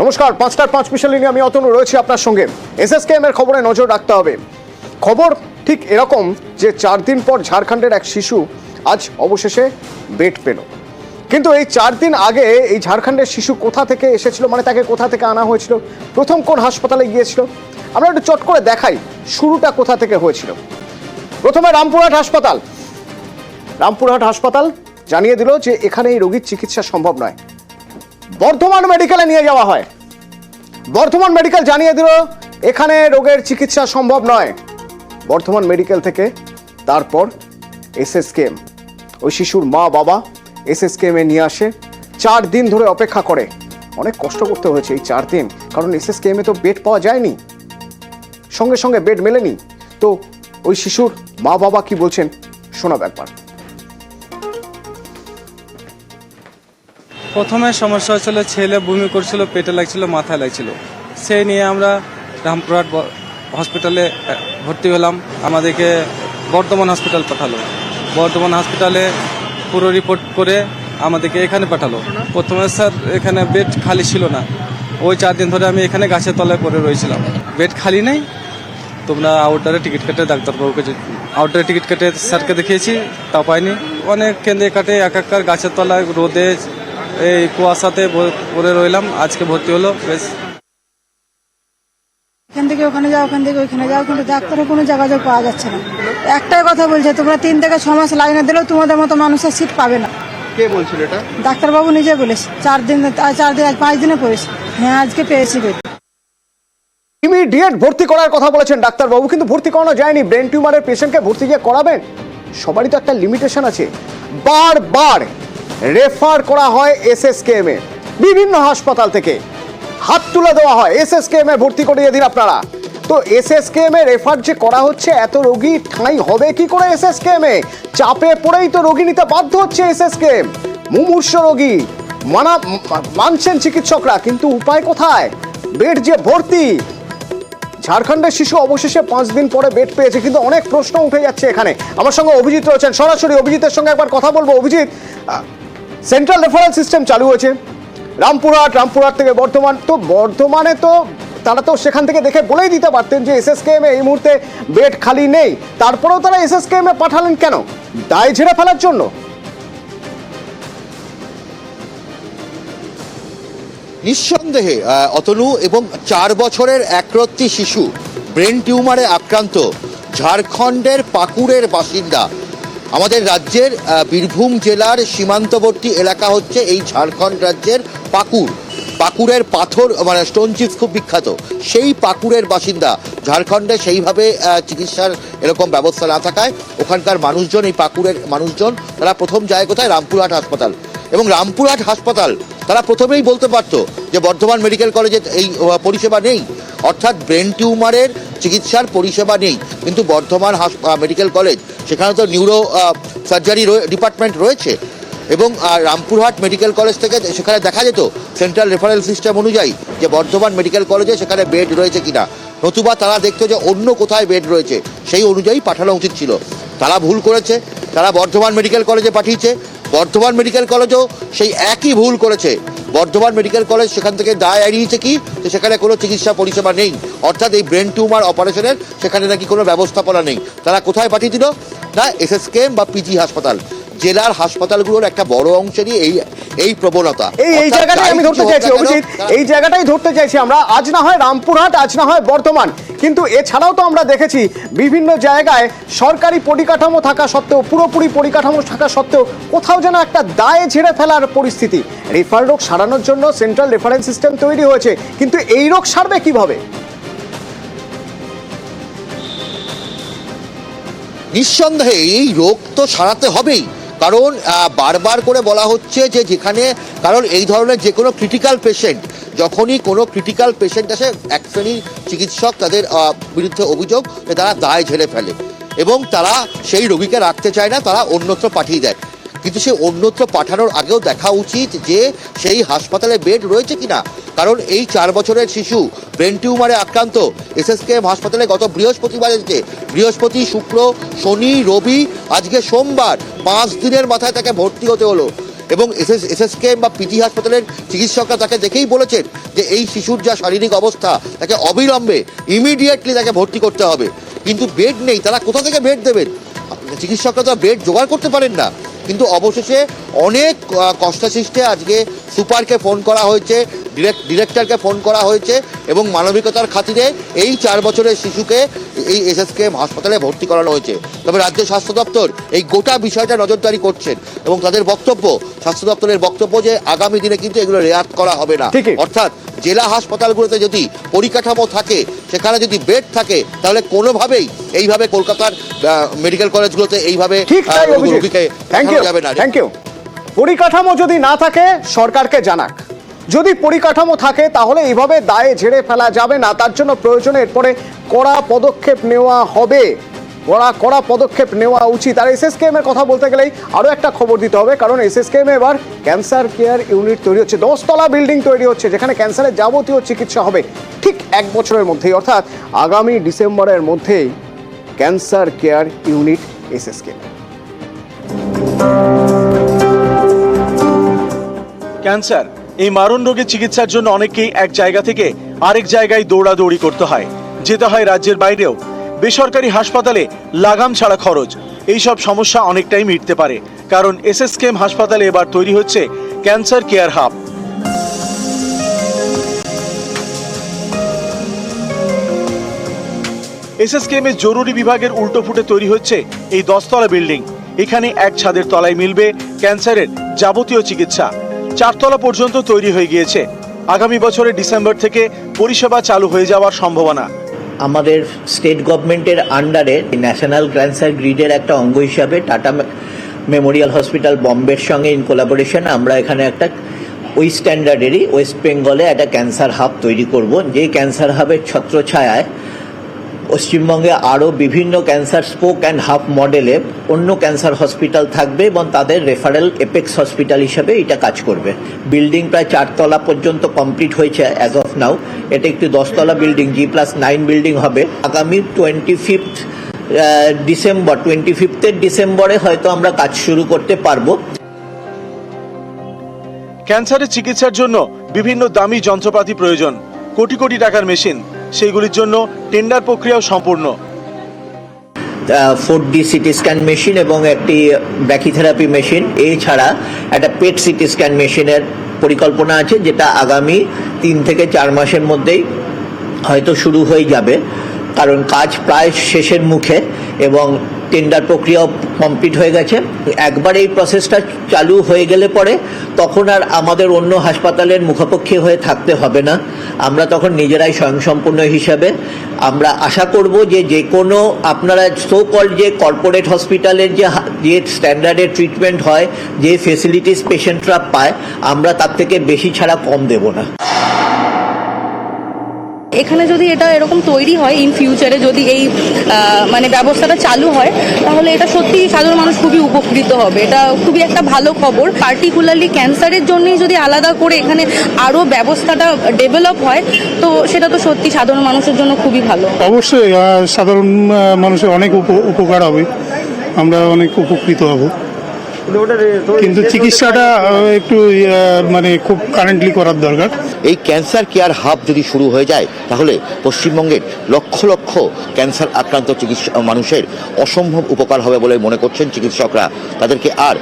নমস্কার, 5টার 5 মিশালি নিয়ে আমি অতনু রয়েছি আপনার সঙ্গে। এসএসকেএম এর খবরে নজর রাখতে হবে। খবর ঠিক এরকম যে 4 দিন পর ঝাড়খণ্ডের এক শিশু আজ অবশেষে বেড পেল। কিন্তু এই 4 দিন আগে এই ঝাড়খণ্ডের শিশু কোথা থেকে এসেছিল, মানে তাকে কোথা থেকে আনা হয়েছিল, প্রথম কোন হাসপাতালে গিয়েছিল, আমরা একটু চট করে দেখাই শুরুটা কোথা থেকে হয়েছিল। প্রথমে রামপুরহাট হাসপাতাল জানিয়ে দিল যে এখানে এই রোগীর চিকিৎসা সম্ভব নয়। বর্ধমান মেডিকেলে নিয়ে যাওয়া হয়। বর্ধমান মেডিকেল জানিয়ে দিল এখানে রোগের চিকিৎসা সম্ভব নয়। বর্ধমান মেডিকেল থেকে তারপর এসএসকেএম, ওই শিশুর মা বাবা এসএসকেএম এ নিয়ে আসে। 4 দিন ধরে অপেক্ষা করে, অনেক কষ্ট করতে হয়েছে এই 4 দিন, কারণ এসএসকেএম এ তো বেড পাওয়া যায়নি, সঙ্গে সঙ্গে বেড মেলেনি। তো ওই শিশুর মা বাবা কি বলছেন শোনাব একবার। প্রথমে সমস্যা হয়েছিল, ছেলে বমি করছিল, পেটে লাগছিল, মাথায় লাগছিল। সেই নিয়ে আমরা রামপুরহাট হসপিটালে ভর্তি হলাম। আমাদেরকে বর্ধমান হসপিটাল পাঠালো। বর্ধমান হসপিটালে পুরো রিপোর্ট করে আমাদেরকে এখানে পাঠালো। প্রথমে স্যার এখানে বেড খালি ছিল না। ওই 4 দিন ধরে আমি এখানে গাছের তলায় পড়ে রয়েছিলাম। বেড খালি নেই, তোমরা আউটডোরে টিকিট কেটে ডাক্তারবাবুকে, আউটডোরে টিকিট কেটে স্যারকে দেখিয়েছি, তাও পাইনি। অনেক কেন্দ্রে কাটে একাকার গাছের তলায় রোদে এই কুয়াশাতে পড়ে রইলাম। আজকে ভর্তি হলো। বেশ, এখান থেকে ওখানে যাও, ওখান থেকে ওইখানে যাও, কিন্তু ডাক্তারের কোনো যোগাযোগ পাওয়া যাচ্ছে না। একটাই কথা বলছে, তোমরা 3 থেকে 6 মাস লাইনে দিলেও তোমাদের মতো মানুষের সিট পাবে না। কে বলছিল এটা? ডাক্তারবাবু নিজে বলেছে। 4 দিন 5 দিনে পেয়েছি। হ্যাঁ, আজকে পেয়েছি বেড। ইমিডিয়েট ভর্তি করার কথা বলেছেন ডাক্তারবাবু, কিন্তু ভর্তি করানো যায়নি। ব্রেন টিউমারের পেশেন্টকে ভর্তি গিয়ে করাবেন, সবারই তো একটা লিমিটেশন আছে। বারবার রেফার করা হয় এসএসকেএম এ, বিভিন্ন হাসপাতাল থেকে হাত তুলে দেওয়া হয় এসএসকেএম এ ভর্তি করিয়ে দিন আপনারা। তো এসএসকেএম এ রেফার যে করা হচ্ছে, এত রোগী ঠাঁই হবে কি করে এসএসকেএম এ? চাপে পড়েই তো রোগী নিতে বাধ্য হচ্ছে এসএসকেএম। মুমূর্ষ রোগী মানছেন চিকিৎসকরা, কিন্তু উপায় কোথায়? বেড যে ভর্তি। ঝাড়খণ্ডের শিশু অবশেষে 5 দিন পরে বেড পেয়েছে, কিন্তু অনেক প্রশ্ন উঠে যাচ্ছে এখানে। আমার সঙ্গে অভিজিৎ রয়েছেন, সরাসরি অভিজিতের সঙ্গে একবার কথা বলবো। অভিজিৎ, সেন্ট্রাল রেফারেল সিস্টেম চালু হয়েছে রামপুরহাট থেকে বর্ধমান। তো বর্ধমানে তো তারা তো সেখান থেকে দেখে বলেই দিতে পারতেন যে এসএসকেএম এ এই মুহূর্তে বেড খালি নেই, তারপরেও তারা এসএসকেএম এ পাঠালেন কেন? দায় ঝেড়ে ফেলার জন্য? নিঃসন্দেহে অতনু, এবং 4 বছরের একরত্তি শিশু ব্রেন টিউমারে আক্রান্ত, ঝাড়খণ্ডের পাকুড়ের বাসিন্দা। আমাদের রাজ্যের বীরভূম জেলার সীমান্তবর্তী এলাকা হচ্ছে এই ঝাড়খণ্ড রাজ্যের পাকুড়ের পাথর, মানে স্টোন চিপস খুব বিখ্যাত। সেই পাকুড়ের বাসিন্দা। ঝাড়খণ্ডে সেইভাবে চিকিৎসার এরকম ব্যবস্থা না থাকায় ওখানকার মানুষজন, এই পাকুড়ের মানুষজন, তারা প্রথম যায় কোথায়? রামপুরহাট হাসপাতাল। এবং রামপুরহাট হাসপাতাল তারা প্রথমেই বলতে পারতো যে বর্ধমান মেডিকেল কলেজে এই পরিষেবা নেই, অর্থাৎ ব্রেন টিউমারের চিকিৎসার পরিষেবা নেই। কিন্তু বর্ধমান মেডিকেল কলেজ, সেখানে তো নিউরো সার্জারি ডিপার্টমেন্ট রয়েছে। এবং রামপুরহাট মেডিকেল কলেজ থেকে সেখানে দেখা যেত সেন্ট্রাল রেফারেল সিস্টেম অনুযায়ী যে বর্ধমান মেডিকেল কলেজে সেখানে বেড রয়েছে কিনা, নতুবা তারা দেখতো যে অন্য কোথায় বেড রয়েছে, সেই অনুযায়ী পাঠানো উচিত ছিল। তারা ভুল করেছে, তারা বর্ধমান মেডিকেল কলেজে পাঠিয়েছে। বর্ধমান মেডিকেল কলেজও সেই একই ভুল করেছে। বর্ধমান মেডিকেল কলেজ সেখান থেকে দায় এড়িয়েছে কি, যে সেখানে কোনো চিকিৎসা পরিষেবা নেই, অর্থাৎ এই ব্রেন টিউমার অপারেশনের সেখানে নাকি কোনো ব্যবস্থাপনা নেই। তারা কোথায় পাঠিয়ে দিল? না, এসএসকেএম বা পিজি হাসপাতাল। জেলার হাসপাতালগুলোর একটা বড় অংশেরই এই প্রবণতা। এই জায়গাটাই আমি ধরতে চাইছি অভিজিৎ, এই জায়গাটাই ধরতে চাইছি আমরা। আজ না হয় রামপুরহাট, আজ না হয় বর্ধমান, কিন্তু এছাড়াও তো আমরা দেখেছি বিভিন্ন জায়গায় সরকারি পরিকাঠামো থাকা সত্ত্বেও, পুরোপুরি পরিকাঠামো থাকা সত্ত্বেও কোথাও যেন একটা দায়ে ঝেড়ে ফেলার পরিস্থিতি। রেফার রোগ সারানোর জন্য সেন্ট্রাল রেফারেন্স সিস্টেম তৈরি হয়েছে, কিন্তু এই রোগ সারবে কিভাবে? নিঃসন্দেহে এই রোগ তো সারাতে হবেই, কারণ বারবার করে বলা হচ্ছে যে যেখানে, কারণ এই ধরনের যে কোনো ক্রিটিক্যাল পেশেন্ট, যখনই কোনো ক্রিটিক্যাল পেশেন্ট আসে, এক শ্রেণীর চিকিৎসক তাদের বিরুদ্ধে অভিযোগ যে তারা দায় ঝেড়ে ফেলে এবং তারা সেই রোগীকে রাখতে চায় না, তারা অন্যত্র পাঠিয়ে দেয়। কিন্তু সে অন্যত্র পাঠানোর আগেও দেখা উচিত যে সেই হাসপাতালে বেড রয়েছে কিনা। কারণ এই 4 বছরের শিশু ব্রেন টিউমারে আক্রান্ত, এসএসকেএম হাসপাতালে গত বৃহস্পতিবার এসেছে। বৃহস্পতি, শুক্র, শনি, রবি, আজকে সোমবার, 5 দিনের মাথায় তাকে ভর্তি হতে হলো। এবং এসএসকে বা পিজি হাসপাতালের চিকিৎসকরা তাকে দেখেই বলেছেন যে এই শিশুর যা শারীরিক অবস্থা তাকে অবিলম্বে ইমিডিয়েটলি তাকে ভর্তি করতে হবে। কিন্তু বেড নেই, তারা কোথা থেকে বেড দেবেন? চিকিৎসকরা তো বেড জোগাড় করতে পারেন না। কিন্তু অবশেষে অনেক কষ্টাসৃষ্টে আজকে সুপারকে ফোন করা হয়েছে, ডিরেক্টরকে ফোন করা হয়েছে এবং মানবিকতার খাতিরে এই 4 বছরের শিশুকে এই এসএসকে হাসপাতালে ভর্তি করানো হয়েছে। তবে রাজ্য স্বাস্থ্য দপ্তর এই গোটা বিষয়টা নজরদারি করছেন এবং তাদের বক্তব্য, স্বাস্থ্য দপ্তরের বক্তব্য যে আগামী দিনে কিন্তু এগুলো রেয়াত করা হবে না। অর্থাৎ জেলা হাসপাতালগুলোতে যদি পরিকাঠামো থাকে, সেখানে যদি বেড থাকে, তাহলে কোনোভাবেই এইভাবে কলকাতার মেডিকেল কলেজগুলোতে এইভাবে রোগীকে পাঠানো যাবে না। Thank you. পরিকাঠামো যদি না থাকে সরকারকে জানাক, যদি পরিকাঠামো থাকে তাহলে এইভাবে দায়ে ঝেড়ে ফেলা যাবে না। তার জন্য প্রয়োজনে এরপরে কড়া পদক্ষেপ নেওয়া হবে, কড়া পদক্ষেপ নেওয়া উচিত। আর এসএসকেএম এর কথা বলতে গেলেই আরো একটা খবর দিতে হবে, কারণ এসএসকেএম এবার ক্যান্সার কেয়ার ইউনিট তৈরি হচ্ছে, 10 তলা বিল্ডিং তৈরি হচ্ছে, যেখানে ক্যান্সারের যাবতীয় চিকিৎসা হবে ঠিক 1 বছরের মধ্যেই, অর্থাৎ আগামী ডিসেম্বরের মধ্যেই cancer care unit SSKM. Cancer এই মারণ রোগের চিকিৎসার জন্য অনেকেই এক জায়গা থেকে আরেক জায়গায় দৌড়াদৌড়ি করতে হয়, যেতে হয় রাজ্যের বাইরেও। বেসরকারি হাসপাতালে লাগাম ছাড়া খরচ, এইসব সমস্যা অনেকটাই মিটতে পারে, কারণ এসএসকেএম হাসপাতালে এবার তৈরি হচ্ছে ক্যান্সার কেয়ার হাব। এসএসকেএম এর জরুরি বিভাগের উল্টো ফুটে তৈরি হচ্ছে এই 10 তলা বিল্ডিং। এখানে এক ছাদের তলায় মিলবে ক্যান্সারের যাবতীয় চিকিৎসা। 4 তলা পর্যন্ত তৈরি হয়ে গিয়েছে। আগামী বছরের ডিসেম্বর থেকে পরিষেবা চালু হয়ে যাওয়ার সম্ভাবনা। আমাদের স্টেট গভর্নমেন্টের আন্ডারে ন্যাশনাল ক্যান্সার গ্রিডের একটা অঙ্গ হিসাবে টাটা মেমোরিয়াল হসপিটাল বম্বের সঙ্গে ইন কোলাবোরেশন আমরা এখানে একটা ওই স্ট্যান্ডার্ডেরই ওয়েস্ট বেঙ্গলে একটা ক্যান্সার হাব তৈরি করব, যে ক্যান্সার হাবের ছত্রছায়ায় পশ্চিমবঙ্গে আরও বিভিন্ন ক্যান্সার স্পোক অ্যান্ড হাব মডেলে অন্য ক্যান্সার হসপিটাল থাকবে এবং তাদের রেফারেল এপেক্স হসপিটাল হিসেবে এটা কাজ করবে। বিল্ডিং প্রায় 4 তলা পর্যন্ত কমপ্লিট হয়েছে অ্যাজ অফ নাও। এটা একটি 10 তলা বিল্ডিং, G+9 বিল্ডিং হবে। আগামী 25th ডিসেম্বরে হয়তো আমরা কাজ শুরু করতে পারবো। ক্যান্সারের চিকিৎসার জন্য বিভিন্ন দামি যন্ত্রপাতি প্রয়োজন, কোটি কোটি টাকার মেশিন, সেইগুলির জন্য টেন্ডার প্রক্রিয়াও সম্পূর্ণ। 4D সিটি স্ক্যান মেশিন এবং একটি ব্র্যাকিথেরাপি মেশিন, এছাড়া একটা পেট সিটি স্ক্যান মেশিনের পরিকল্পনা আছে, যেটা আগামী 3 থেকে 4 মাসের মধ্যেই হয়তো শুরু হয়ে যাবে, কারণ কাজ প্রায় শেষের মুখে এবং টেন্ডার প্রক্রিয়াও কমপ্লিট হয়ে গেছে। একবার এই প্রসেসটা চালু হয়ে গেলে পরে তখন আর আমাদের অন্য হাসপাতালের মুখাপেক্ষী হয়ে থাকতে হবে না। আমরা তখন নিজেরাই স্বয়ংসম্পূর্ণ হিসাবে আমরা আশা করব যে কোনো আপনারা সো কল্ড যে কর্পোরেট হসপিটালের যে স্ট্যান্ডার্ডের ট্রিটমেন্ট হয়, যে ফেসিলিটিস পেশেন্টরা পায়, আমরা তার থেকে বেশি ছাড়া কম দেব না। এখানে যদি এটা এরকম তৈরি হয় ইন ফিউচারে, যদি এই মানে ব্যবস্থাটা চালু হয়, তাহলে এটা সত্যি সাধারণ মানুষ খুবই উপকৃত হবে। এটা খুবই একটা ভালো খবর। পার্টিকুলারলি ক্যান্সারের জন্যই যদি আলাদা করে এখানে আরও ব্যবস্থাটা ডেভেলপ হয়, তো সেটা তো সত্যি সাধারণ মানুষের জন্য খুবই ভালো। অবশ্যই সাধারণ মানুষের অনেক উপকার হবে, আমরা অনেক উপকৃত হব, কিন্তু চিকিৎসাটা একটু মানে খুব কারেন্টলি করার দরকার। এই ক্যান্সার কেয়ার হাব যদি শুরু হয়ে যায়, তাহলে পশ্চিমবঙ্গের লক্ষ লক্ষ ক্যান্সার আক্রান্ত চিকিৎসা মানুষের অসম্ভব উপকার হবে বলে মনে করছেন চিকিৎসকরা। তাদেরকে আর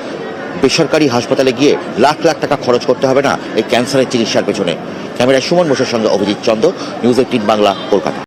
বেসরকারি হাসপাতালে গিয়ে লাখ লাখ টাকা খরচ করতে হবে না এই ক্যান্সারের চিকিৎসার পেছনে। ক্যামেরায় সুমন বোসের সঙ্গে অভিজিৎ চন্দ্র, নিউজ 18 বাংলা, কলকাতা।